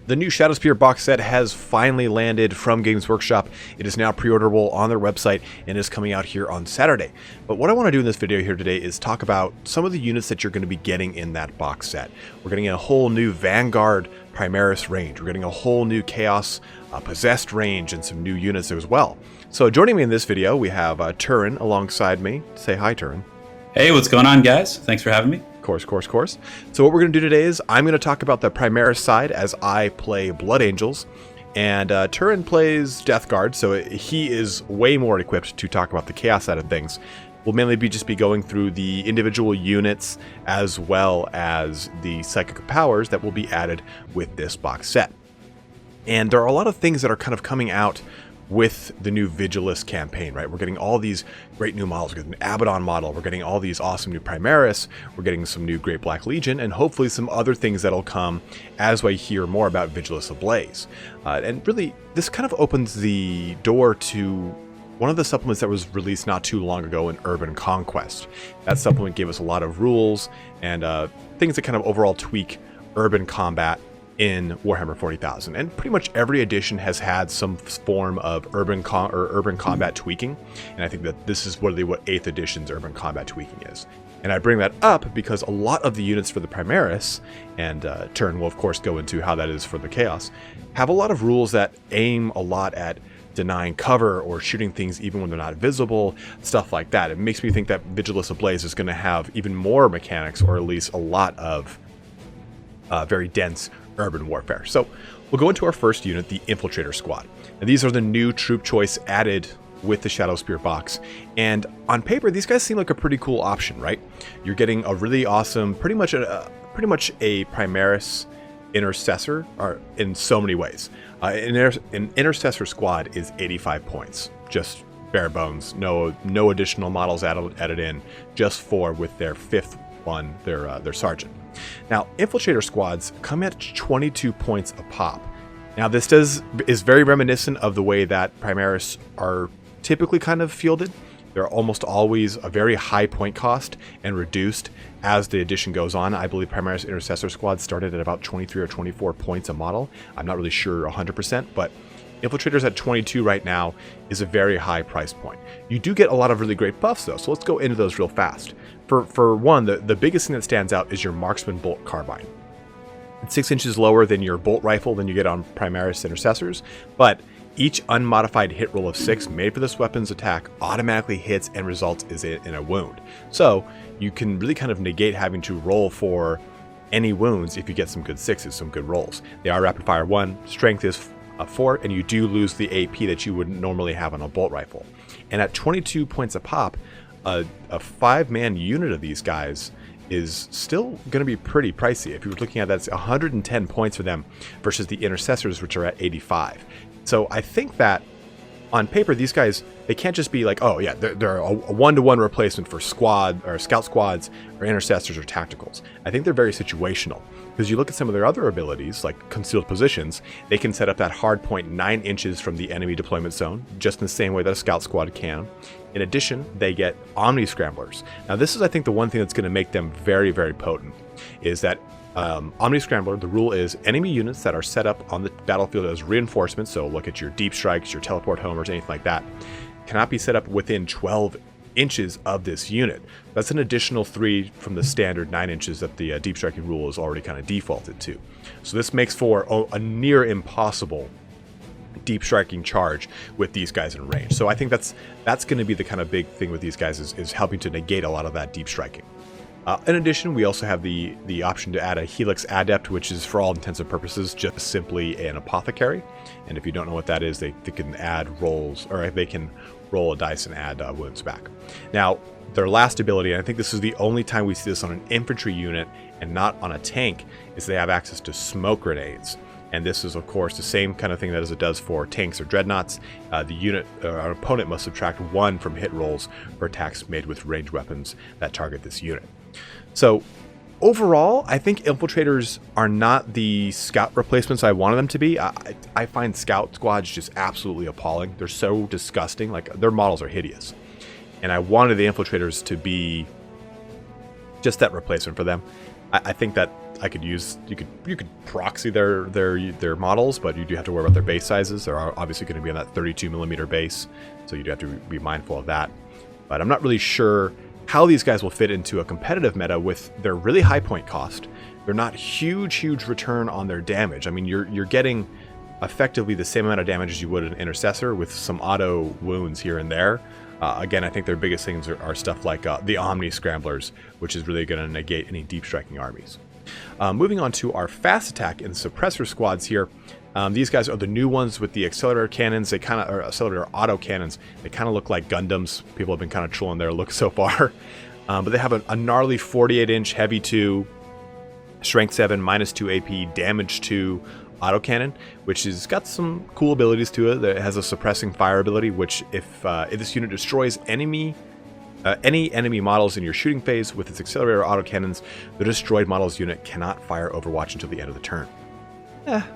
The new Shadowspear box set has finally landed from Games Workshop. It is now pre-orderable on their website and is coming out here on Saturday. But what I want to do in this video here today is talk about some of the units that you're going to be getting in that box set. We're getting a whole new Vanguard Primaris range. We're getting a whole new Chaos Possessed range and some new units as well. So joining me in this video, we have Turin alongside me. Say hi, Turin. Hey, what's going on, guys? Thanks for having me. Course. So what we're going to do today is I'm going to talk about the Primaris side as I play Blood Angels, and Turin plays Death Guard, so he is way more equipped to talk about the Chaos side of things. We'll mainly just be going through the individual units as well as the psychic powers that will be added with this box set. And there are a lot of things that are kind of coming out with the new Vigilus campaign, right? We're getting all these great new models. We're getting an Abaddon model. We're getting all these awesome new Primaris. We're getting some new Great Black Legion, and hopefully some other things that'll come as we hear more about Vigilus Ablaze. And really, this kind of opens the door to one of the supplements that was released not too long ago in Urban Conquest. That supplement gave us a lot of rules and things that kind of overall tweak urban combat in Warhammer 40,000, and pretty much every edition has had some form of urban combat tweaking, and I think that this is really what 8th edition's urban combat tweaking is. And I bring that up because a lot of the units for the Primaris, and Turin will of course go into how that is for the Chaos, have a lot of rules that aim a lot at denying cover or shooting things even when they're not visible, stuff like that. It makes me think that Vigilus Ablaze is going to have even more mechanics, or at least a lot of very dense urban warfare. So we'll go into our first unit, the Infiltrator Squad. And these are the new troop choice added with the Shadowspear box. And on paper, these guys seem like a pretty cool option, right? You're getting a really awesome, pretty much a Primaris intercessor, or in so many ways. An intercessor squad is 85 points, just bare bones, no additional models added in, just 4 with their 5th one, their sergeant. Now, Infiltrator squads come at 22 points a pop. Now, this is very reminiscent of the way that Primaris are typically kind of fielded. They're almost always a very high point cost and reduced as the edition goes on. I believe Primaris Intercessor squads started at about 23 or 24 points a model. I'm not really sure 100%, but Infiltrators at 22 right now is a very high price point. You do get a lot of really great buffs though, so let's go into those real fast. For one, the biggest thing that stands out is your Marksman Bolt Carbine. It's 6 inches lower than your bolt rifle than you get on Primaris Intercessors, but each unmodified hit roll of 6 made for this weapon's attack automatically hits and results in a wound. So you can really kind of negate having to roll for any wounds if you get some good 6s, some good rolls. They are rapid fire 1, strength is 4, and you do lose the AP that you would normally have on a bolt rifle. And at 22 points a pop, a 5-man unit of these guys is still going to be pretty pricey. If you're looking at that, it's 110 points for them versus the Intercessors, which are at 85. So I think that on paper, these guys, they can't just be like, oh yeah, they're a one-to-one replacement for squad or scout squads or intercessors or tacticals. I think they're very situational, because you look at some of their other abilities, like concealed positions, they can set up that hard point 9 inches from the enemy deployment zone, just in the same way that a scout squad can. In addition, they get Omni Scramblers. Now this is, I think, the one thing that's going to make them very, very potent, is that Omni Scrambler, the rule is enemy units that are set up on the battlefield as reinforcements, so look at your deep strikes, your teleport homers, anything like that, cannot be set up within 12 inches of this unit. That's an additional 3 from the standard 9 inches that the deep striking rule is already kind of defaulted to. So this makes for a near impossible deep striking charge with these guys in range. So I think that's going to be the kind of big thing with these guys, is helping to negate a lot of that deep striking. In addition, we also have the option to add a Helix Adept, which is for all intents and purposes just simply an apothecary. And if you don't know what that is, they can add rolls, or they can roll a dice and add wounds back. Now, their last ability, and I think this is the only time we see this on an infantry unit and not on a tank, is they have access to smoke grenades. And this is, of course, the same kind of thing that as it does for tanks or dreadnoughts. The unit, our opponent must subtract 1 from hit rolls for attacks made with ranged weapons that target this unit. So overall, I think Infiltrators are not the scout replacements I wanted them to be. I find scout squads just absolutely appalling. They're so disgusting. Like, their models are hideous. And I wanted the Infiltrators to be just that replacement for them. I think that I could use you could proxy their models, but you do have to worry about their base sizes. They're obviously going to be on that 32 millimeter base, so you do have to be mindful of that. But I'm not really sure how these guys will fit into a competitive meta with their really high point cost. They're not huge return on their damage. I mean, you're getting effectively the same amount of damage as you would an intercessor with some auto wounds here and there. Again, I think their biggest things are stuff like the Omni Scramblers, which is really going to negate any deep striking armies. Moving on to our fast attack and suppressor squads here. These guys are the new ones with the accelerator cannons. They kind of are accelerator auto cannons. They kind of look like Gundams. People have been kind of trolling their look so far. But they have a gnarly 48-inch heavy 2, strength 7, -2 AP, damage 2 autocannon, which has got some cool abilities to it. It has a suppressing fire ability, which if this unit destroys any enemy models in your shooting phase with its accelerator autocannons, the destroyed models unit cannot fire Overwatch until the end of the turn.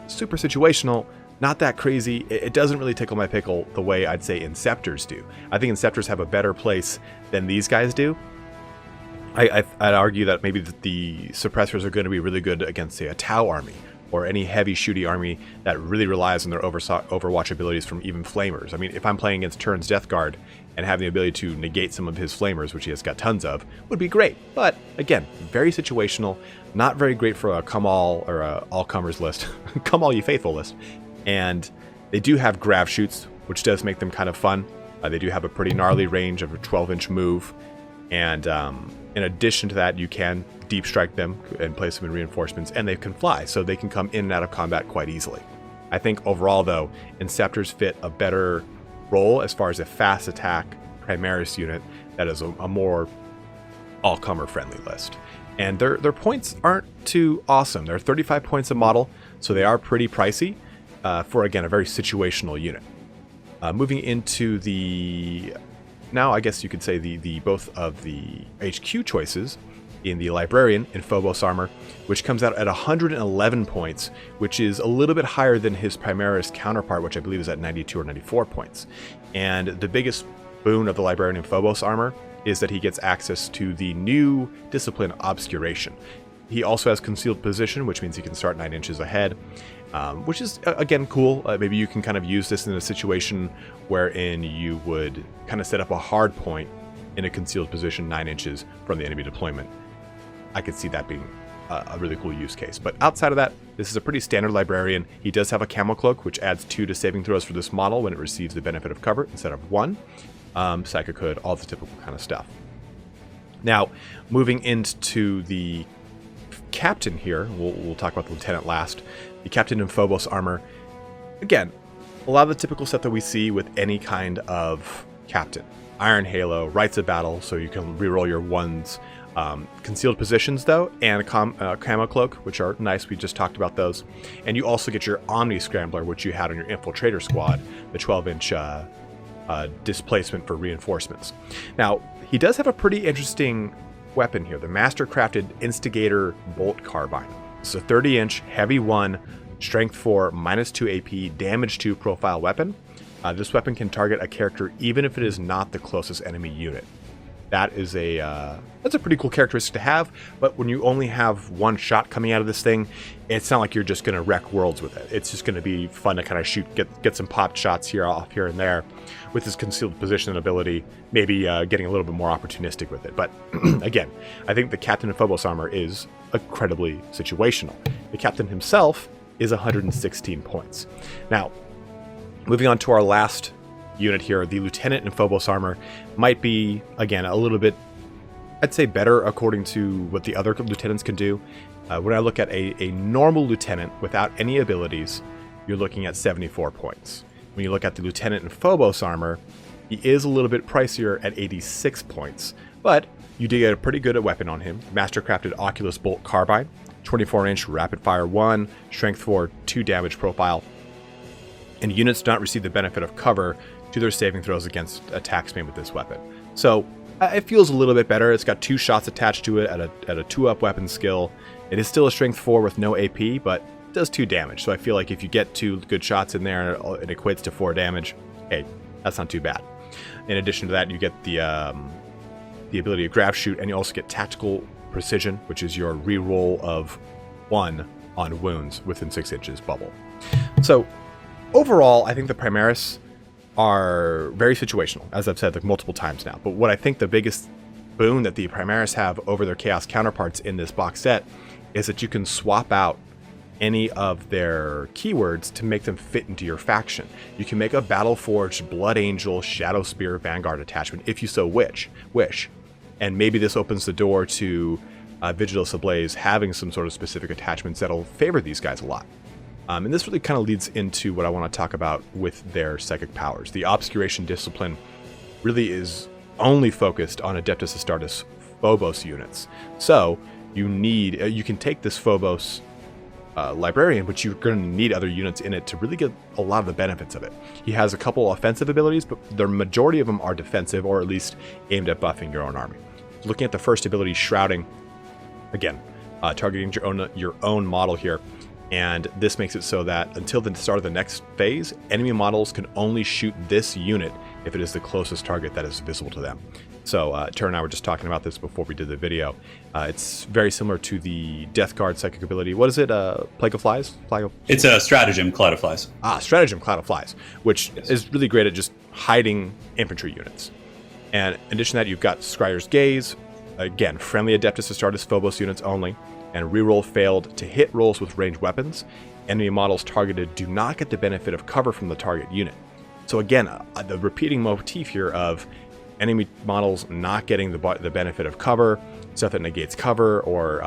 Super situational, not that crazy. It doesn't really tickle my pickle the way I'd say Inceptors do. I think Inceptors have a better place than these guys do. I'd argue that maybe the suppressors are going to be really good against, say, a Tau army, or any heavy shooty army that really relies on their Overwatch abilities from even Flamers. I mean, if I'm playing against Turn's Death Guard and having the ability to negate some of his Flamers, which he has got tons of, would be great. But again, very situational, not very great for a come all or a all-comers list, come all you faithful list. And they do have grav shoots, which does make them kind of fun. They do have a pretty gnarly range of a 12-inch move. And in addition to that, you can deep strike them and place them in reinforcements, and they can fly, so they can come in and out of combat quite easily. I think overall, though, Inceptors fit a better role as far as a fast attack Primaris unit that is a more all-comer friendly list. And their points aren't too awesome. They're 35 points a model, so they are pretty pricey for, again, a very situational unit. Moving into the... Now, I guess you could say the both of the HQ choices in the Librarian in Phobos armor, which comes out at 111 points, which is a little bit higher than his Primaris counterpart, which I believe is at 92 or 94 points. And the biggest boon of the Librarian in Phobos armor is that he gets access to the new discipline Obscuration. He also has Concealed Position, which means he can start 9 inches ahead, which is, again, cool. Maybe you can kind of use this in a situation wherein you would kind of set up a hard point in a concealed position 9 inches from the enemy deployment. I could see that being a really cool use case. But outside of that, this is a pretty standard Librarian. He does have a Camo Cloak, which adds 2 to saving throws for this model when it receives the benefit of cover instead of 1. Psychic Hood, all the typical kind of stuff. Now, moving into the Captain here, we'll talk about the Lieutenant last. The Captain in Phobos armor, again, a lot of the typical stuff that we see with any kind of Captain. Iron Halo, Rites of Battle, so you can reroll your 1s. Concealed Positions, though, and Camo Cloak, which are nice. We just talked about those. And you also get your Omni Scrambler, which you had on your Infiltrator squad, the 12-inch displacement for reinforcements. Now, he does have a pretty interesting weapon here, the Master-Crafted Instigator Bolt Carbine. It's a 30-inch, heavy 1, strength 4, -2 AP, damage 2 profile weapon. This weapon can target a character even if it is not the closest enemy unit. That is that's a pretty cool characteristic to have, but when you only have 1 shot coming out of this thing, it's not like you're just going to wreck worlds with it. It's just going to be fun to kind of shoot, get some popped shots here and there with this concealed position ability, maybe getting a little bit more opportunistic with it. But again, I think the Captain of Phobos armor is incredibly situational. The Captain himself is 116 points. Now, moving on to our last unit here, the Lieutenant in Phobos armor might be, again, a little bit, I'd say, better according to what the other lieutenants can do. When I look at a normal lieutenant without any abilities, you're looking at 74 points. When you look at the Lieutenant in Phobos armor, he is a little bit pricier at 86 points, but you do get a pretty good weapon on him. Master-crafted Oculus Bolt Carbine, 24-inch rapid fire 1, strength 4, 2 damage profile, and units do not receive the benefit of cover to their saving throws against attacks made with this weapon. So it feels a little bit better. It's got 2 shots attached to it at a 2-up weapon skill. It is still a strength 4 with no AP, but it does 2 damage. So I feel like if you get 2 good shots in there, it equates to 4 damage. Hey, that's not too bad. In addition to that, you get the ability to grab shoot, and you also get tactical precision, which is your reroll of 1 on wounds within 6 inches bubble. So overall, I think the Primaris are very situational, as I've said like multiple times now. But what I think the biggest boon that the Primaris have over their Chaos counterparts in this box set is that you can swap out any of their keywords to make them fit into your faction. You can make a Battleforged, Blood Angel, Shadowspear, Vanguard attachment if you so wish. And maybe this opens the door to Vigilus Ablaze having some sort of specific attachments that'll favor these guys a lot. And this really kind of leads into what I want to talk about with their psychic powers. The Obscuration Discipline really is only focused on Adeptus Astartes Phobos units. So you can take this Phobos Librarian, but you're going to need other units in it to really get a lot of the benefits of it. He has a couple offensive abilities, but the majority of them are defensive, or at least aimed at buffing your own army. Looking at the first ability, Shrouding, again, targeting your own model here, and this makes it so that until the start of the next phase, enemy models can only shoot this unit if it is the closest target that is visible to them. So, Tur and I were just talking about this before we did the video. It's very similar to the Death Guard psychic ability. What is it? Plague of Flies? It's a Stratagem, Cloud of Flies. Stratagem, Cloud of Flies, which is really great at just hiding infantry units. And in addition to that, you've got Scryer's Gaze. Again, friendly Adeptus Astartes Phobos units only. And reroll failed to hit rolls with ranged weapons. Enemy models targeted do not get the benefit of cover from the target unit. So again, the repeating motif here of enemy models not getting the benefit of cover, stuff that negates cover, or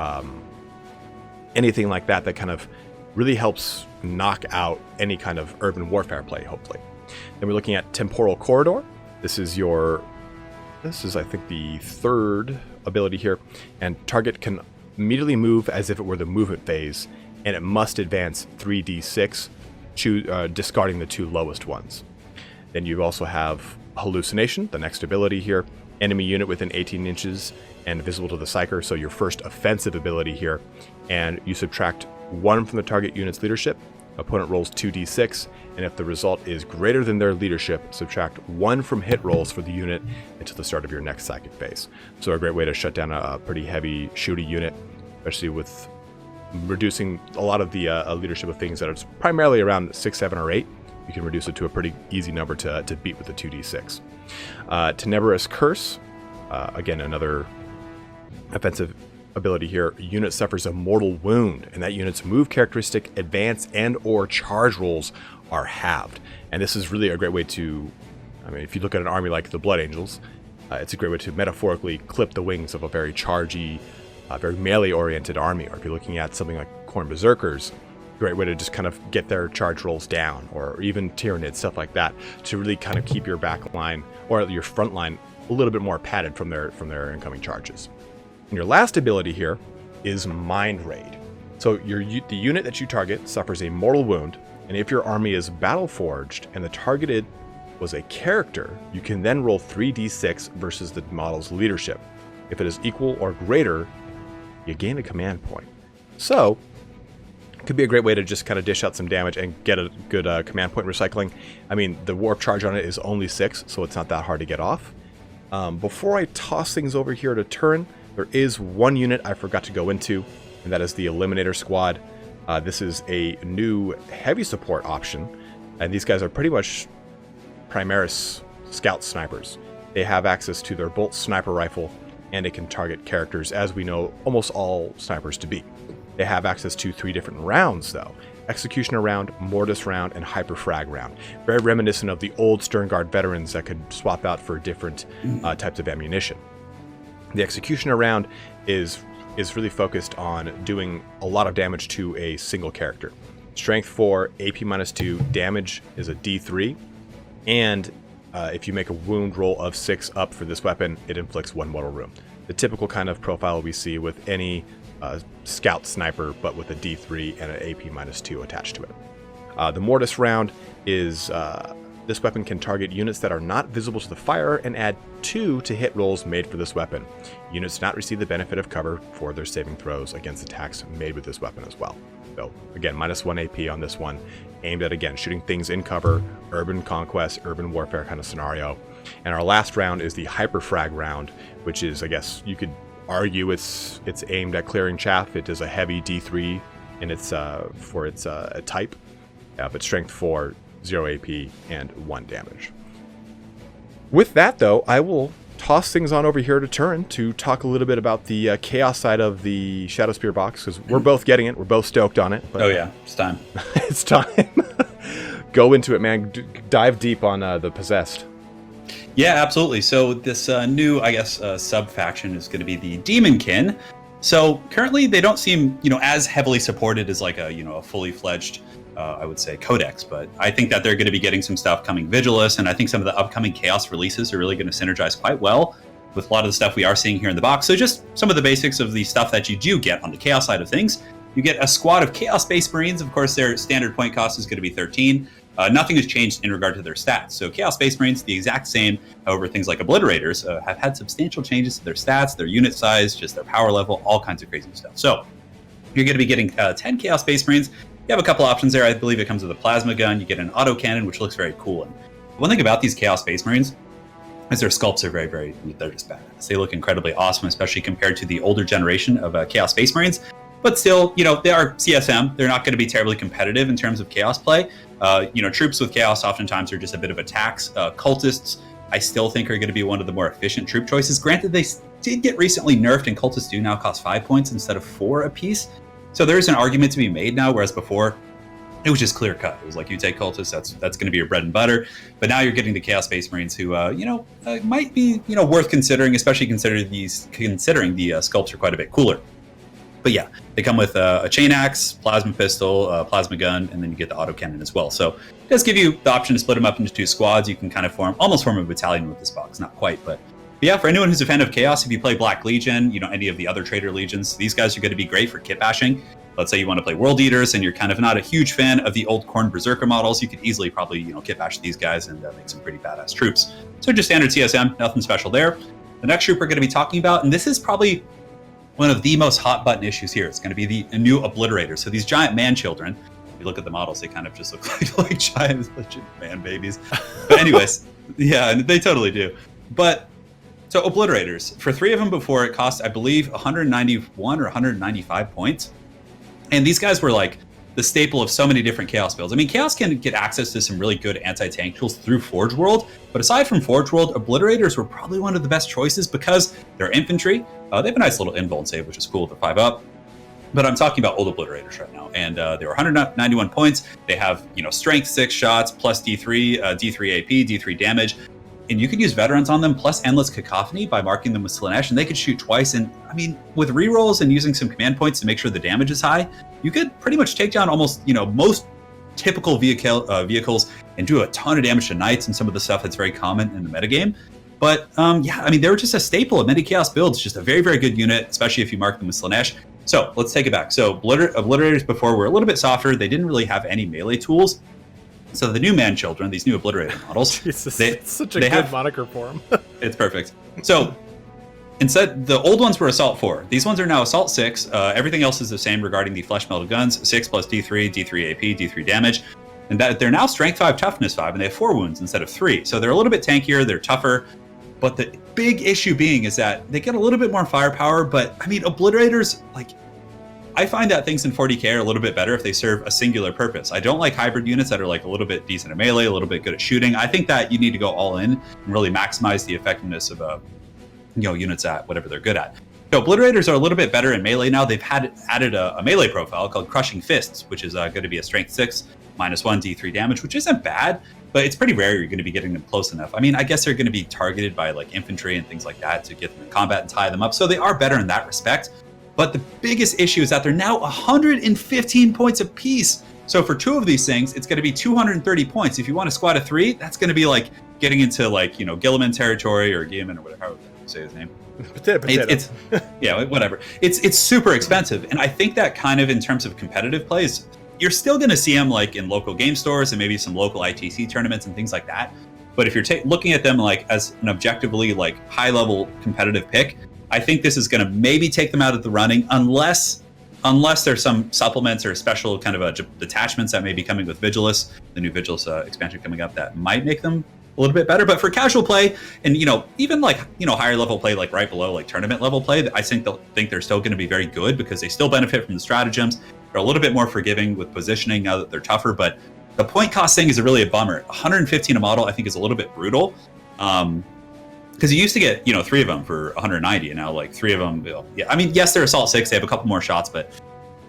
anything like that kind of really helps knock out any kind of urban warfare play, hopefully. Then we're looking at Temporal Corridor. This is I think the third ability here, and target can immediately move as if it were the movement phase, and it must advance 3d6, discarding the 2 lowest ones. Then you also have Hallucination, the next ability here. Enemy unit within 18 inches and visible to the Psyker, so your first offensive ability here. And you subtract 1 from the target unit's leadership. Opponent rolls 2d6, and if the result is greater than their leadership, subtract 1 from hit rolls for the unit until the start of your next psychic phase. So a great way to shut down a pretty heavy shooty unit, especially with reducing a lot of the leadership of things that are primarily around 6, 7, or 8. You can reduce it to a pretty easy number to beat with the 2d6. Tenebrous Curse, again, another offensive ability here. Unit suffers a mortal wound, and that unit's move characteristic, advance, and or charge rolls are halved. And this is really a great way to, if you look at an army like the Blood Angels, it's a great way to metaphorically clip the wings of a very chargy, very melee-oriented army. Or if you're looking at something like Khorne Berserkers, great way to just kind of get their charge rolls down, or even Tyranids, stuff like that, to really kind of keep your back line or your front line a little bit more padded from their incoming charges. And your last ability here is Mind Raid. So the unit that you target suffers a mortal wound, and if your army is battle forged and the targeted was a character, you can then roll 3d6 versus the model's leadership. If it is equal or greater, you gain a command point. So could be a great way to just kind of dish out some damage and get a good command point recycling. The warp charge on it is only 6, so it's not that hard to get off. Before I toss things over here to Turin, there is one unit I forgot to go into, and that is the Eliminator Squad. This is a new heavy support option, and these guys are pretty much Primaris scout snipers. They have access to their Bolt sniper rifle, and it can target characters, as we know almost all snipers to be. They have access to 3 different rounds, though. Executioner round, Mortis round, and Hyperfrag round. Very reminiscent of the old Sternguard veterans that could swap out for different types of ammunition. The Executioner round is really focused on doing a lot of damage to a single character. Strength 4, AP -2, damage is a D3, and if you make a wound roll of 6 up for this weapon, it inflicts 1 mortal wound. The typical kind of profile we see with any scout sniper, but with a D3 and an AP -2 attached to it. The Mortis round is this weapon can target units that are not visible to the fire and add 2 to hit rolls made for this weapon. Units do not receive the benefit of cover for their saving throws against attacks made with this weapon as well. So again, -1 AP on this one, aimed at, again, shooting things in cover, urban conquest, urban warfare kind of scenario. And our last round is the Hyperfrag round, which is, I guess you could argue it's aimed at clearing chaff. It is a heavy D3 and it's for its type, but strength 4, 0 AP, and 1 damage. With that, though, I will toss things on over here to Turin to talk a little bit about the chaos side of the Shadowspear box, because we're both getting it. We're both stoked on it. But oh yeah, it's time. it's time. Go into it, man. Dive deep on the Possessed. Yeah, absolutely. So this new, I guess, sub-faction is going to be the Demonkin. So currently they don't seem, as heavily supported as like a fully fledged, I would say, codex. But I think that they're going to be getting some stuff coming Vigilus, and I think some of the upcoming Chaos releases are really going to synergize quite well with a lot of the stuff we are seeing here in the box. So just some of the basics of the stuff that you do get on the Chaos side of things. You get a squad of Chaos Space Marines. Of course, their standard point cost is going to be 13. Nothing has changed in regard to their stats. So Chaos Space Marines, the exact same. However, things like Obliterators have had substantial changes to their stats, their unit size, just their power level, all kinds of crazy stuff. So you're going to be getting 10 Chaos Space Marines. You have a couple options there. I believe it comes with a plasma gun. You get an autocannon, which looks very cool. And one thing about these Chaos Space Marines is their sculpts are they're just badass. They look incredibly awesome, especially compared to the older generation of Chaos Space Marines. But still, they are CSM. They're not going to be terribly competitive in terms of Chaos play. Troops with Chaos oftentimes are just a bit of a tax. Cultists, I still think, are going to be one of the more efficient troop choices. Granted, they did get recently nerfed, and Cultists do now cost 5 points instead of 4 apiece. So there is an argument to be made now, whereas before, it was just clear cut. It was like, you take Cultists, that's going to be your bread and butter. But now you're getting the Chaos Space Marines who, might be, worth considering, especially considering the sculpts are quite a bit cooler. But yeah, they come with a chain axe, plasma pistol, plasma gun, and then you get the autocannon as well. So it does give you the option to split them up into 2 squads. You can kind of almost form a battalion with this box. Not quite, but yeah, for anyone who's a fan of Chaos, if you play Black Legion, any of the other Traitor Legions, these guys are going to be great for kit bashing. Let's say you want to play World Eaters and you're kind of not a huge fan of the old Khorne Berserker models, you could easily probably, kit bash these guys and make some pretty badass troops. So just standard CSM, nothing special there. The next troop we're going to be talking about, and this is probably one of the most hot button issues here, is going to be the new Obliterator. So these giant man children, if you look at the models, they kind of just look like giant legit man babies. But anyways, yeah, they totally do. But so Obliterators, for 3 of them before, it cost, I believe, 191 or 195 points. And these guys were like the staple of so many different Chaos builds. I mean, Chaos can get access to some really good anti-tank tools through Forge World, but aside from Forge World, Obliterators were probably one of the best choices because they're infantry. They have a nice little invuln save, which is cool to 5 up. But I'm talking about old Obliterators right now, and they were 191 points. They have, strength 6 shots, plus D3, D3 AP, D3 damage. And you could use veterans on them, plus Endless Cacophony by marking them with Slanesh, and they could shoot twice. And I mean, with rerolls and using some command points to make sure the damage is high, you could pretty much take down almost, most typical vehicles and do a ton of damage to knights and some of the stuff that's very common in the metagame. But they were just a staple of many Chaos builds, just a very, very good unit, especially if you mark them with Slanesh. So let's take it back. So Obliterators before were a little bit softer. They didn't really have any melee tools. So the new man children, these new Obliterator models, Jesus, it's such a good moniker for them. It's perfect. So instead, the old ones were Assault 4. These ones are now Assault 6. Everything else is the same regarding the flesh metal guns, 6 plus D3, D3 AP, D3 damage. And that they're now Strength 5, Toughness 5, and they have 4 wounds instead of 3. So they're a little bit tankier, they're tougher. But the big issue being is that they get a little bit more firepower, but I mean, Obliterators, I find that things in 40k are a little bit better if they serve a singular purpose. I don't like hybrid units that are a little bit decent at melee, a little bit good at shooting. I think that you need to go all in and really maximize the effectiveness of units at whatever they're good at. So Obliterators are a little bit better in melee now. They've added a melee profile called Crushing Fists, which is going to be a Strength 6, -1 D3 damage, which isn't bad, but it's pretty rare you're going to be getting them close enough. I mean, I guess they're going to be targeted by infantry and things like that to get them in combat and tie them up. So they are better in that respect. But the biggest issue is that they're now 115 points apiece. So for 2 of these things, it's going to be 230 points. If you want a squad of 3, that's going to be getting into Gilliman territory or Guilliman or whatever you say his name. Potato. It's yeah, whatever. It's super expensive, and I think that kind of in terms of competitive plays, you're still going to see them in local game stores and maybe some local ITC tournaments and things like that. But if you're looking at them as an objectively high level competitive pick, I think this is going to maybe take them out of the running unless there's some supplements or special kind of detachments that may be coming with Vigilus, the new Vigilus expansion coming up, that might make them a little bit better. But for casual play and even higher level play, right below tournament level play, I think they're still going to be very good because they still benefit from the stratagems. They're a little bit more forgiving with positioning now that they're tougher, but the point cost thing is really a bummer. 115 a model, I think, is a little bit brutal. Because you used to get, 3 of them for 190, and now like 3 of them, yeah. I mean, yes, they're Assault 6, they have a couple more shots, but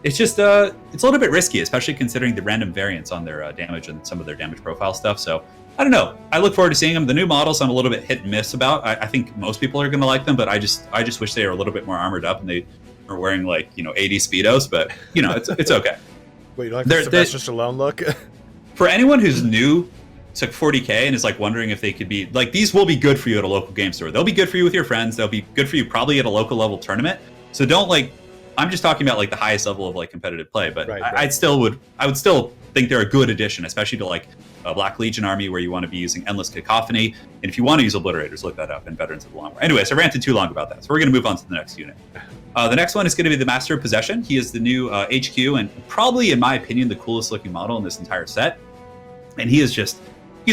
it's just, it's a little bit risky, especially considering the random variance on their damage and some of their damage profile stuff. So I don't know. I look forward to seeing them. The new models I'm a little bit hit and miss about. I think most people are going to like them, but I just wish they were a little bit more armored up and they were wearing like 80 speedos. But it's okay. Wait, you like the Sylvester Stallone look? For anyone who's new to 40K and is like wondering if they could be like, these will be good for you at a local game store. They'll be good for you with your friends. They'll be good for you probably at a local level tournament. So don't like. I'm just talking about like the highest level of like competitive play, but right. I would still think they're a good addition, especially to like a Black Legion army where you want to be using Endless Cacophony. And if you want to use Obliterators, look that up in Veterans of the Long War. Anyway, so I ranted too long about that. So we're going to move on to the next unit. The next one is going to be the Master of Possession. He is the new HQ and probably, in my opinion, the coolest looking model in this entire set. And he's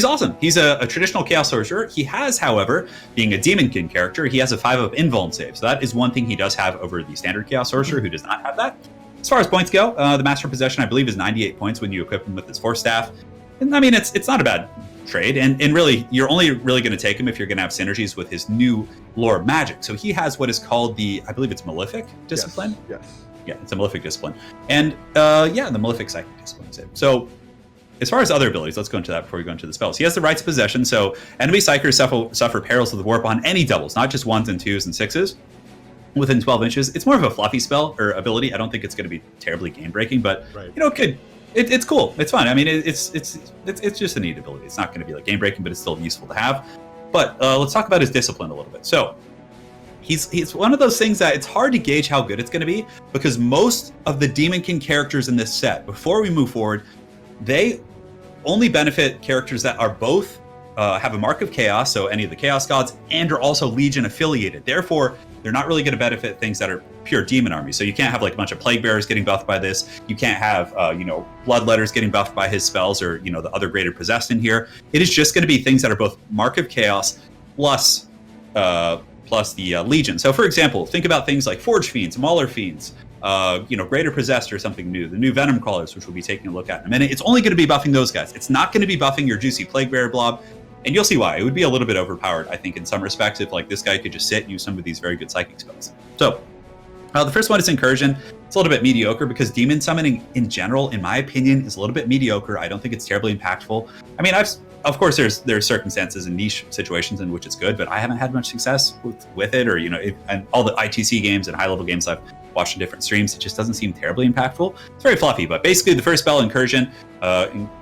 awesome. He's a traditional Chaos Sorcerer. He has, however, being a Demonkin character, he has a 5-up invuln save. So that is one thing he does have over the standard Chaos Sorcerer, who does not have that. As far as points go, the Master of Possession, I believe, is 98 points when you equip him with his Force Staff. And I mean, it's not a bad trade. And really, you're only really going to take him if you're going to have synergies with his new lore magic. So he has what is called I believe it's Malefic Discipline. Yes. Yeah, it's a Malefic Discipline. And the Malefic Psychic Discipline save. So as far as other abilities, let's go into that before we go into the spells. He has the Rights of Possession, so enemy Psykers suffer perils of the warp on any doubles, not just 1s and 2s and 6s, within 12 inches. It's more of a fluffy spell or ability. I don't think it's going to be terribly game-breaking, but right. It's cool. It's fun. I mean, it's just a neat ability. It's not going to be like game-breaking, but it's still useful to have. But let's talk about his discipline a little bit. So he's one of those things that it's hard to gauge how good it's going to be because most of the Demonkin characters in this set, before we move forward, they only benefit characters that are both have a Mark of Chaos, so any of the Chaos Gods, and are also Legion affiliated. Therefore, they're not really going to benefit things that are pure demon armies. So you can't have like a bunch of Plague Bearers getting buffed by this. You can't have Bloodletters getting buffed by his spells, or the other Greater Possessed in here. It is just going to be things that are both Mark of Chaos plus the Legion. So for example, think about things like Forge Fiends, Mauler Fiends, Greater Possessed or something new, the new Venomcrawlers, which we'll be taking a look at in a minute. It's only going to be buffing those guys. It's not going to be buffing your juicy Plague Bearer blob, and you'll see why. It would be a little bit overpowered, I think, in some respects, if like this guy could just sit and use some of these very good psychic spells. So the first one is Incursion. It's a little bit mediocre because demon summoning in general, in my opinion, is a little bit mediocre. I don't think it's terribly impactful. I mean, of course, there's circumstances and niche situations in which it's good, but I haven't had much success with it, or and all the ITC games and high-level games I've watched in different streams, it just doesn't seem terribly impactful. It's very fluffy, but basically the first spell, Incursion,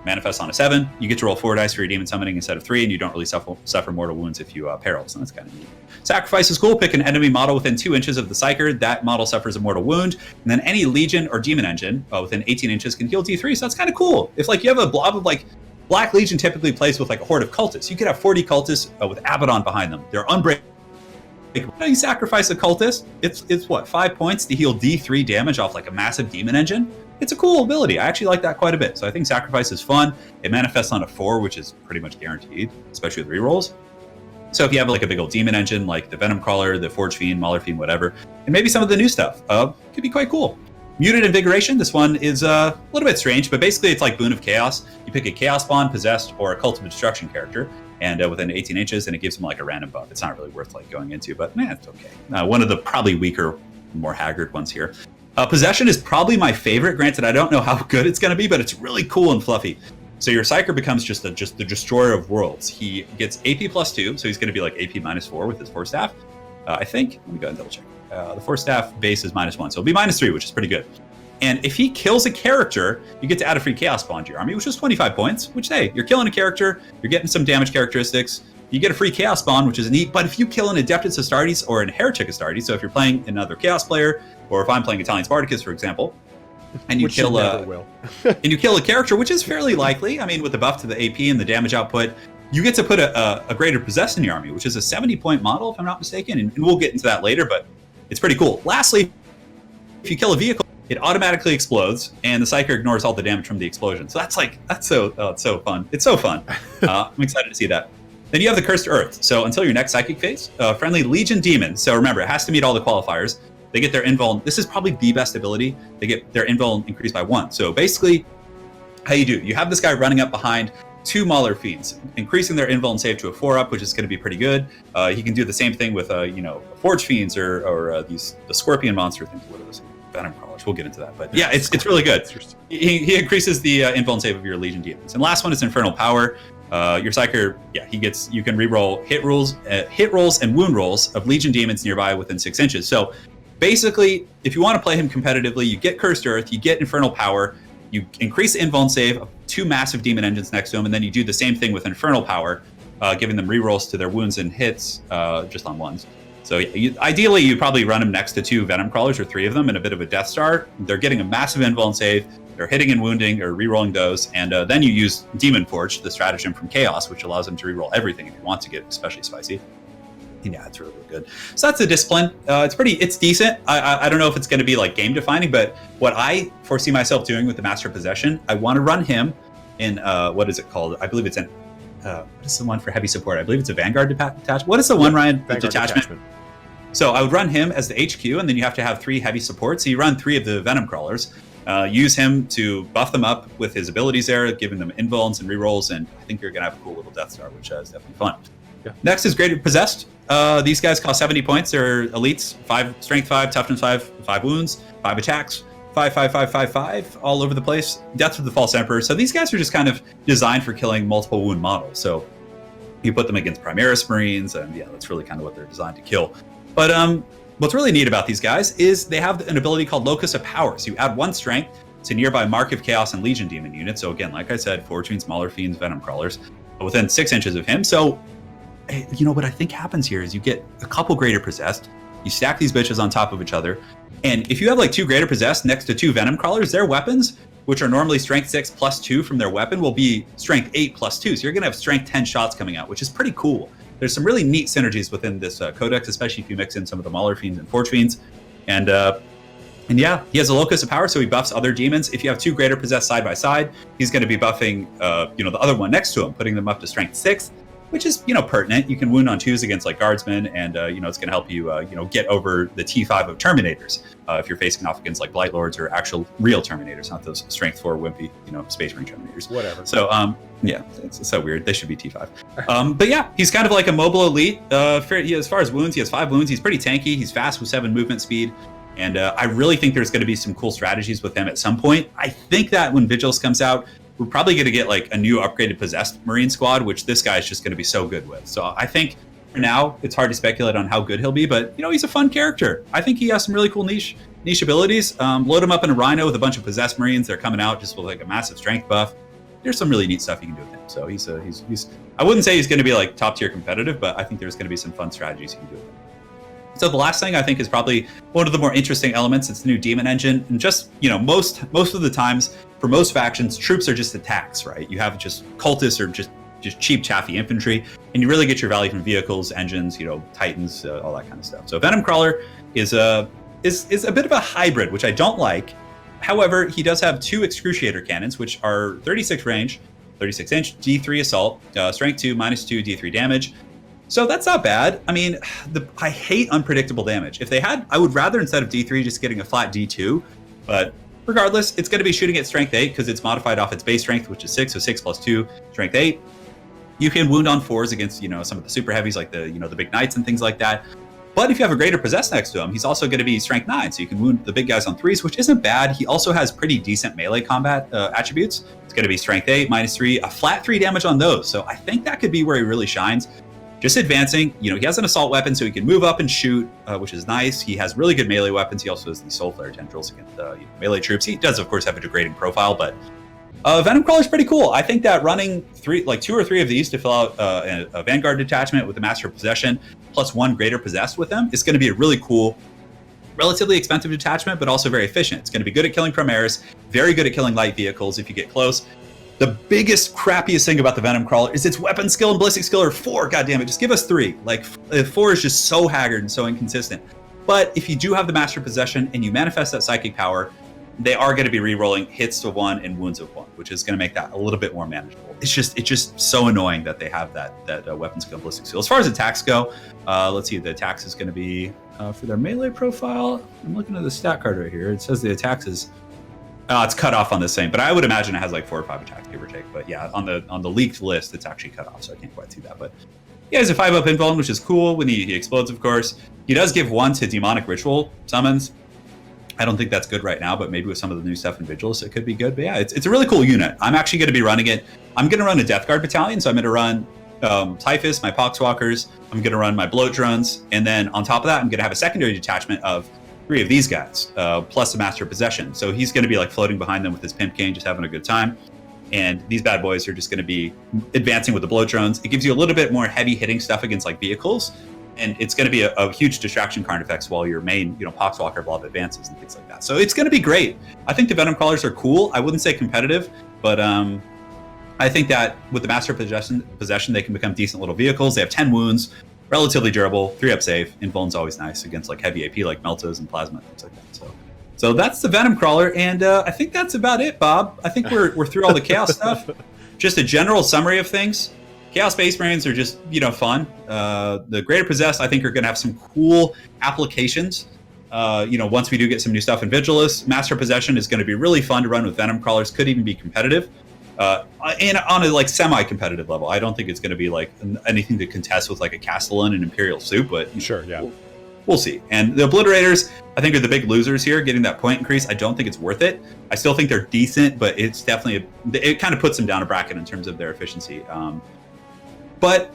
manifests on a 7. You get to roll 4 dice for your demon summoning instead of 3, and you don't really suffer mortal wounds if you peril, so that's kind of neat. Sacrifice is cool. Pick an enemy model within 2 inches of the Psyker. That model suffers a mortal wound, and then any Legion or Demon Engine within 18 inches can heal D3, so that's kind of cool. If like you have a blob of like Black Legion typically plays with like a horde of cultists. You could have 40 cultists with Abaddon behind them. They're unbreakable. You sacrifice a cultist, it's what, 5 points to heal D3 damage off like a massive demon engine? It's a cool ability. I actually like that quite a bit. So I think sacrifice is fun. It manifests on a 4, which is pretty much guaranteed, especially with rerolls. So if you have like a big old demon engine, like the Venomcrawler, the Forge Fiend, Mauler Fiend, whatever, and maybe some of the new stuff, could be quite cool. Muted Invigoration, this one is a little bit strange, but basically it's like Boon of Chaos. You pick a Chaos Spawn, Possessed, or a Cult of Destruction character, and within 18 inches, and it gives them like a random buff. It's not really worth like going into, but it's okay. One of the probably weaker, more haggard ones here. Possession is probably my favorite. Granted, I don't know how good it's going to be, but it's really cool and fluffy. So your Psyker becomes just the Destroyer of Worlds. He gets AP +2, so he's going to be like AP -4 with his Force Staff. I think. Let me go ahead and double check. The Force Staff base is -1, so it'll be -3, which is pretty good. And if he kills a character, you get to add a free Chaos Spawn to your army, which is 25 points, which, hey, you're killing a character, you're getting some damage characteristics, you get a free Chaos Spawn, which is neat. But if you kill an Adeptus Astartes or an Heretic Astartes, so if you're playing another Chaos player, or if I'm playing Italian Spartacus, for example, and you kill and you kill a character, which is fairly likely, I mean, with the buff to the AP and the damage output, you get to put a Greater Possessed in your army, which is a 70-point model, if I'm not mistaken, and we'll get into that later, but it's pretty cool. Lastly, if you kill a vehicle, it automatically explodes, and the Psyker ignores all the damage from the explosion. So it's so fun. It's so fun. I'm excited to see that. Then you have the Cursed Earth. So until your next Psychic phase, friendly Legion Demon. So remember, it has to meet all the qualifiers. they get their invuln. This is probably the best ability. They get their invuln increased by 1. So basically, how you do, you have this guy running up behind 2 Mauler Fiends, increasing their invuln save to a 4-up, which is going to be pretty good. He can do the same thing with, Forge Fiends or the Scorpion monster things. What are those? Venomcrawlers. We'll get into that. But yeah, it's really good. He increases the invuln save of your Legion Demons. And last one is Infernal Power. Your Psyker, you can reroll hit rolls and wound rolls of Legion Demons nearby within 6 inches. So basically, if you want to play him competitively, you get Cursed Earth, you get Infernal Power, you increase the invuln save of 2 massive demon engines next to him, and then you do the same thing with Infernal Power, giving them rerolls to their wounds and hits just on ones. So ideally, you probably run him next to 2 Venomcrawlers or 3 of them in a bit of a Death Star. They're getting a massive invuln save, they're hitting and wounding or rerolling those, and then you use Demon Forge, the stratagem from Chaos, which allows them to reroll everything if you want to get especially spicy. Yeah, it's really, really good. So that's the discipline. It's decent. I don't know if it's going to be like game defining, but what I foresee myself doing with the Master of Possession, I want to run him in what is it called? I believe it's an what is the one for heavy support? I believe it's a Vanguard detachment. What is the one, Ryan? Vanguard detachment. So I would run him as the HQ, and then you have to have 3 heavy support. So you run 3 of the Venomcrawlers. Use him to buff them up with his abilities there, giving them invulns and rerolls, and I think you're going to have a cool little Death Star, which is definitely fun. Yeah. Next is Graded Possessed. These guys cost 70 points. They're elites. 5 strength, 5 toughness, 5 wounds, 5 attacks, 5, all over the place. Death of the False Emperor. So these guys are just kind of designed for killing multiple wound models. So you put them against Primaris Marines, and yeah, that's really kind of what they're designed to kill. But what's really neat about these guys is they have an ability called Locus of Power. So you add 1 strength to nearby Mark of Chaos and Legion Demon units. So again, like I said, Forge Fiends, Mauler Fiends, Venomcrawlers, within 6 inches of him. So what I think happens here is you get a couple Greater Possessed, you stack these bitches on top of each other, and if you have like 2 Greater Possessed next to 2 Venomcrawlers, their weapons, which are normally Strength 6 plus 2 from their weapon, will be Strength 8 plus 2. So you're going to have Strength 10 shots coming out, which is pretty cool. There's some really neat synergies within this codex, especially if you mix in some of the Mauler Fiends and Forge Fiends. And yeah, he has a Locus of Power, so he buffs other demons. If you have 2 Greater Possessed side by side, he's going to be buffing the other one next to him, putting them up to Strength 6. Which is, pertinent. You can wound on 2s against like guardsmen, and it's going to help you, get over the T5 of Terminators if you're facing off against like Blight Lords or actual real Terminators, not those Strength 4 wimpy, Space Marine Terminators. Whatever. So, yeah, it's so weird. They should be T5. But yeah, he's kind of like a mobile elite. As far as wounds, he has 5 wounds. He's pretty tanky. He's fast with 7 movement speed. And I really think there's going to be some cool strategies with him at some point. I think that when Vigils comes out, we're probably going to get like a new upgraded Possessed Marine squad, which this guy is just going to be so good with. So I think for now, it's hard to speculate on how good he'll be, but he's a fun character. I think he has some really cool niche abilities. Load him up in a Rhino with a bunch of Possessed Marines. They're coming out just with like a massive strength buff. There's some really neat stuff you can do with him. So he's I wouldn't say he's going to be like top tier competitive, but I think there's going to be some fun strategies you can do with him. So the last thing I think is probably one of the more interesting elements. It's the new Demon Engine, and just most of the times for most factions, troops are just attacks, right? You have just cultists or just cheap chaffy infantry, and you really get your value from vehicles, engines, Titans, all that kind of stuff. So Venomcrawler is a bit of a hybrid, which I don't like. However, he does have 2 Excruciator cannons, which are 36 range, 36 inch, D3 assault, strength 2, -2, D3 damage. So that's not bad. I mean, I hate unpredictable damage. If they had, I would rather instead of D3 just getting a flat D2, but regardless, it's going to be shooting at strength 8 because it's modified off its base strength, which is 6, so 6 plus 2, strength 8. You can wound on 4s against, some of the super heavies like the, the big knights and things like that. But if you have a Greater Possessed next to him, he's also going to be strength 9, so you can wound the big guys on 3s, which isn't bad. He also has pretty decent melee combat attributes. It's going to be strength 8, -3, a flat 3 damage on those. So I think that could be where he really shines. Just advancing, he has an assault weapon, so he can move up and shoot, which is nice. He has really good melee weapons. He also has the Soul Flare tendrils against melee troops. He does, of course, have a degrading profile, but Venomcrawler is pretty cool. I think that running 2 or 3 of these to fill out a Vanguard detachment with a Master of Possession plus 1 Greater Possessed with them is going to be a really cool, relatively expensive detachment, but also very efficient. It's going to be good at killing Primaris, very good at killing light vehicles if you get close. The biggest, crappiest thing about the Venomcrawler is its weapon skill and ballistic skill are 4. God damn it, just give us 3. Like, 4 is just so haggard and so inconsistent. But if you do have the Master Possession and you manifest that psychic power, they are going to be re-rolling hits of 1 and wounds of 1, which is going to make that a little bit more manageable. It's just so annoying that they have that weapon skill and ballistic skill. As far as attacks go, let's see, the attacks is going to be for their melee profile. I'm looking at the stat card right here. It says the attacks is it's cut off on the same, but I would imagine it has like 4 or 5 attacks, give or take. But yeah, on the leaked list, it's actually cut off, so I can't quite see that. But he has a 5-up invuln, which is cool when he explodes, of course. He does give 1 to demonic ritual summons. I don't think that's good right now, but maybe with some of the new stuff in Vigilus, it could be good. But yeah, it's a really cool unit. I'm actually going to be running it. I'm going to run a Death Guard battalion, so I'm going to run Typhus, my Poxwalkers. I'm going to run my Bloat Drones, and then on top of that, I'm going to have a secondary detachment of 3 of these guys, plus a Master of Possession. So he's going to be like floating behind them with his Pimp Cane, just having a good time. And these bad boys are just going to be advancing with the Bloat Drones. It gives you a little bit more heavy hitting stuff against like vehicles. And it's going to be a huge distraction card effects while your main, Poxwalker blob advances and things like that. So it's going to be great. I think the Venomcrawlers are cool. I wouldn't say competitive, but I think that with the Master of Possession, they can become decent little vehicles. They have 10 wounds, relatively durable, 3-up save. Invuln's always nice against like heavy AP like Meltas and Plasma, things like that. So that's the Venomcrawler, and I think that's about it, Bob. I think we're through all the Chaos stuff. Just a general summary of things. Chaos Space Marines are just, fun. The Greater Possessed, I think, are going to have some cool applications. Once we do get some new stuff in Vigilus, Master Possession is going to be really fun to run with Venomcrawlers. Could even be competitive, and on a like semi-competitive level. I don't think it's going to be like anything to contest with like a Castellan and Imperial Soup, but sure, yeah. We'll see. And the Obliterators, I think, are the big losers here, getting that point increase. I don't think it's worth it. I still think they're decent, but it's definitely it kind of puts them down a bracket in terms of their efficiency. But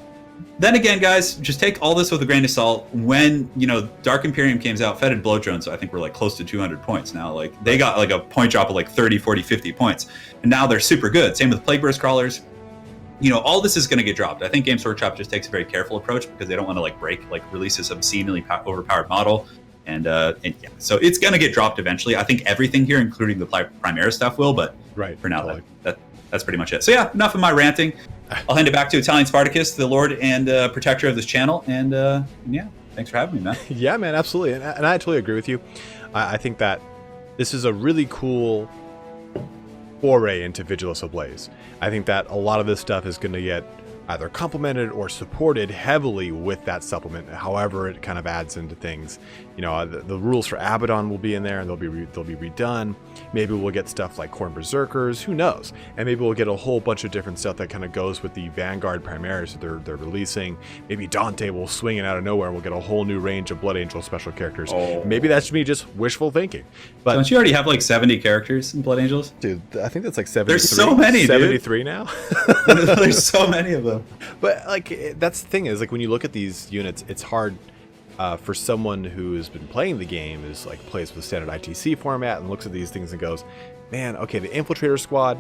then again, guys, just take all this with a grain of salt. When, Dark Imperium came out, Fetid Bloat Drones, so I think we're like close to 200 points now. Like they got like a point drop of like 30, 40, 50 points. And now they're super good. Same with Plague Burst Crawlers. All this is going to get dropped. I think Games Workshop just takes a very careful approach because they don't want to release this obscenely overpowered model. And yeah, so it's going to get dropped eventually. I think everything here, including the Primaris stuff, will. But for now, totally. That's pretty much it. So yeah, enough of my ranting. I'll hand it back to Italian Spartacus, the Lord and protector of this channel. And yeah, thanks for having me, man. Yeah, man, absolutely. And I totally agree with you. I think that this is a really cool foray into Vigilus Ablaze. I think that a lot of this stuff is going to get either complemented or supported heavily with that supplement, however it kind of adds into things. The rules for Abaddon will be in there, and they'll be redone. Maybe we'll get stuff like Khorne Berserkers, who knows? And maybe we'll get a whole bunch of different stuff that kind of goes with the Vanguard Primaries that they're releasing. Maybe Dante will swing it out of nowhere, and we'll get a whole new range of Blood Angel special characters. Maybe that's me just wishful thinking. But don't you already have like 70 characters in Blood Angels? Dude, I think that's like 73. There's so many, 73 dude. Now? There's so many of them. But like that's the thing is like when you look at these units, it's hard for someone who has been playing the game, is like plays with standard ITC format and looks at these things and goes, man, okay, the Infiltrator squad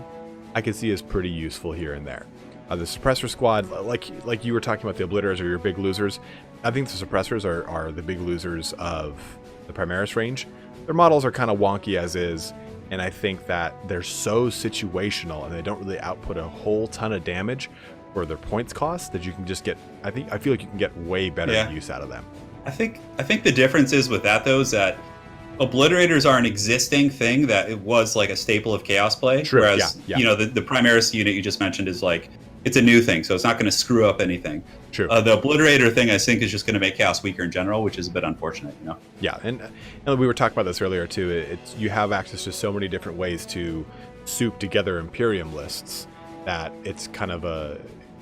I can see is pretty useful here and there. The Suppressor squad, like you were talking about, the Obliterators are your big losers. I think the Suppressors are the big losers of the Primaris range. Their models are kind of wonky as is, and I think that they're so situational and they don't really output a whole ton of damage for their points cost that you can just get, I feel like you can get way better use out of them. I think the difference is with that though is that Obliterators are an existing thing that it was like a staple of Chaos play. True. Whereas the Primaris unit you just mentioned is like it's a new thing, so it's not going to screw up anything. True. The Obliterator thing I think is just going to make Chaos weaker in general, which is a bit unfortunate, Yeah, and we were talking about this earlier too. It's you have access to so many different ways to soup together Imperium lists that it's kind of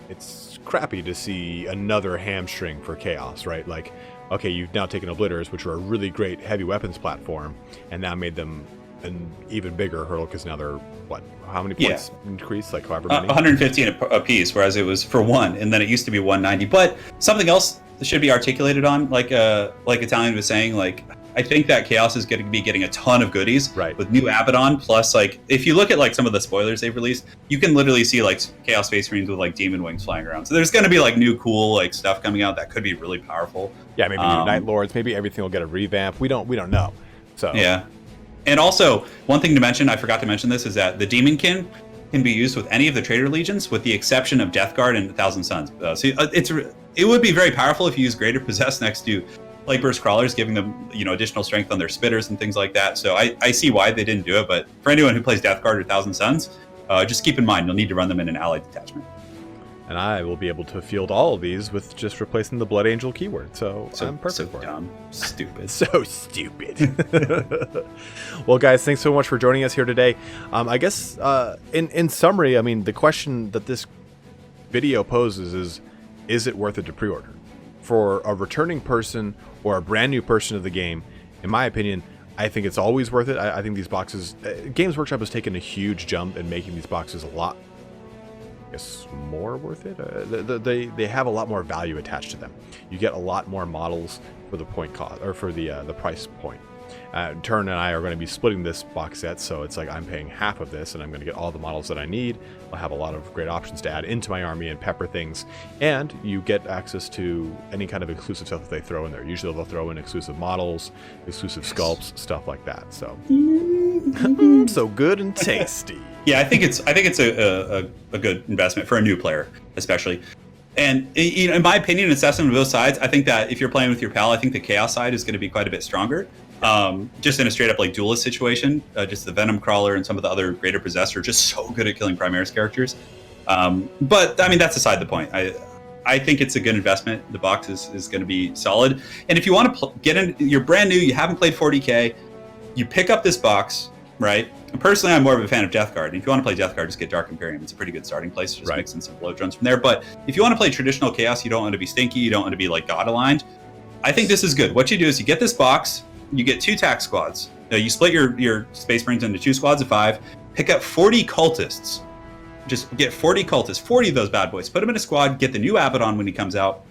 it's crappy to see another hamstring for Chaos, right? Like, okay, you've now taken Obliterators, which are a really great heavy weapons platform, and now made them an even bigger hurdle because now they're, how many points increase? Like however many? 115 a piece, whereas it was for 1, and then it used to be 190. But something else that should be articulated on, like Italian was saying, like, I think that Chaos is going to be getting a ton of goodies with new Abaddon. Plus, like, if you look at like some of the spoilers they've released, you can literally see like Chaos Space Marines with like demon wings flying around. So there's going to be like new cool like stuff coming out that could be really powerful. Yeah, maybe new Night Lords. Maybe everything will get a revamp. We don't know. So yeah. And also, one thing to mention, I forgot to mention this, is that the Demonkin can be used with any of the Traitor Legions, with the exception of Death Guard and 1,000 Suns. So it would be very powerful if you use Greater Possess next to like burst crawlers, giving them additional strength on their spitters and things like that. So I see why they didn't do it. But for anyone who plays Death Guard or Thousand Suns, just keep in mind you'll need to run them in an allied detachment. And I will be able to field all of these with just replacing the Blood Angel keyword. So I'm perfect so for dumb. Stupid. So stupid. Well, guys, thanks so much for joining us here today. I guess in summary, I mean, the question that this video poses is it worth it to pre-order? For a returning person or a brand new person of the game, in my opinion, I think it's always worth it. I think these boxes, Games Workshop has taken a huge jump in making these boxes a lot, I guess, more worth it. They have a lot more value attached to them. You get a lot more models for the point cost, or for the price point. Turn and I are going to be splitting this box set, so it's like I'm paying half of this, and I'm going to get all the models that I need. I'll have a lot of great options to add into my army and pepper things, and you get access to any kind of exclusive stuff that they throw in there. Usually they'll throw in exclusive models, exclusive sculpts, stuff like that. So, so good and tasty. Yeah, I think it's a good investment for a new player, especially. And in my opinion, assessment of both sides, I think that if you're playing with your pal, I think the Chaos side is going to be quite a bit stronger. Just in a straight up like duelist situation, just the Venomcrawler and some of the other greater possessors are just so good at killing Primaris characters. But I mean, that's aside the point. I think it's a good investment. The box is going to be solid. And if you want to get in, you're brand new, you haven't played 40K, you pick up this box, right? And personally, I'm more of a fan of Death Guard. And if you want to play Death Guard, just get Dark Imperium. It's a pretty good starting place. Just mix in some blow drones from there. But if you want to play traditional Chaos, you don't want to be stinky, you don't want to be like God aligned, I think this is good. What you do is you get this box, you get 2 tax squads. Now you split your Space Marines into 2 squads of 5, pick up 40 cultists. Just get 40 cultists, 40 of those bad boys, put them in a squad, get the new Abaddon when he comes out.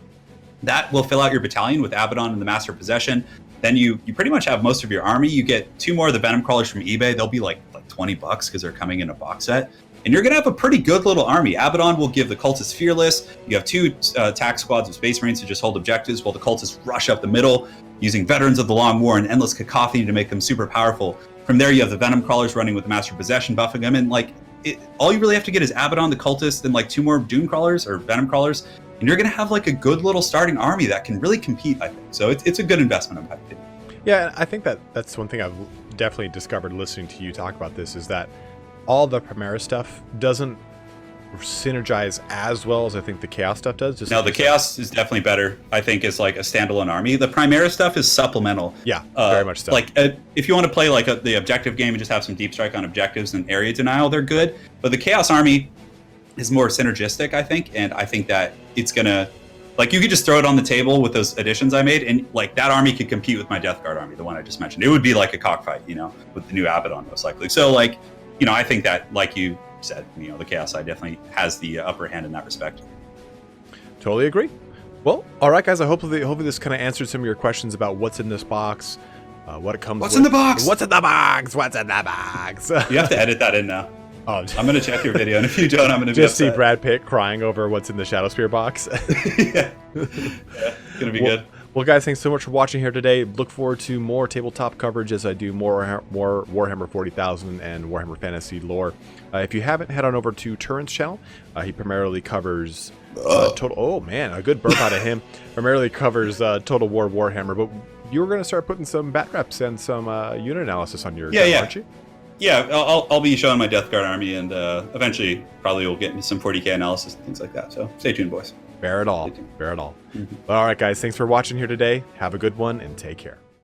That will fill out your battalion with Abaddon and the Master of Possession. Then you pretty much have most of your army. You get 2 more of the Venomcrawlers from eBay. They'll be like $20 because they're coming in a box set. And you're going to have a pretty good little army. Abaddon will give the cultists Fearless. You have 2 tax squads of Space Marines to just hold objectives while the cultists rush up the middle, using Veterans of the Long War and Endless Cacophony to make them super powerful. From there, you have the Venomcrawlers running with the Master of Possession, buffing them. And all you really have to get is Abaddon, the cultists, and 2 more Doomcrawlers or Venomcrawlers. And you're going to have a good little starting army that can really compete, I think. So it's a good investment, in my opinion. Yeah, I think that's one thing I've definitely discovered listening to you talk about this, is that all the Primaris stuff doesn't synergize as well as I think the Chaos stuff does. No, the Chaos is definitely better, I think, as a standalone army. The Primaris stuff is supplemental. Yeah, very much so. If you want to play the objective game and just have some deep strike on objectives and area denial, they're good. But the Chaos army is more synergistic, I think, and I think that it's gonna you could just throw it on the table with those additions I made, and that army could compete with my Death Guard army, the one I just mentioned. It would be like a cockfight, with the new Abaddon most likely. So I think that, like you said, the Chaos side definitely has the upper hand in that respect. Totally agree. Well, all right, guys. Hopefully this kind of answered some of your questions about what's in this box, what it comes with. What's in the box? What's in the box? What's in the box? You have to edit that in now. Oh, I'm going to check your video, and if you don't, I'm going to just see Brad Pitt crying over what's in the Shadowspear box. Yeah. It's going to be good. Well, guys, thanks so much for watching here today. Look forward to more tabletop coverage as I do more Warhammer 40,000 and Warhammer Fantasy lore. If you haven't, head on over to Turin's channel. He primarily covers total. Oh man, a good burp out of him. Primarily covers Total War Warhammer, but you were going to start putting some bat reps and some unit analysis on your channel, aren't you? Yeah, I'll be showing my Death Guard army, and eventually probably we'll get into some 40K analysis and things like that. So stay tuned, boys. Bear it all. Bear it all. Mm-hmm. All right, guys. Thanks for watching here today. Have a good one and take care.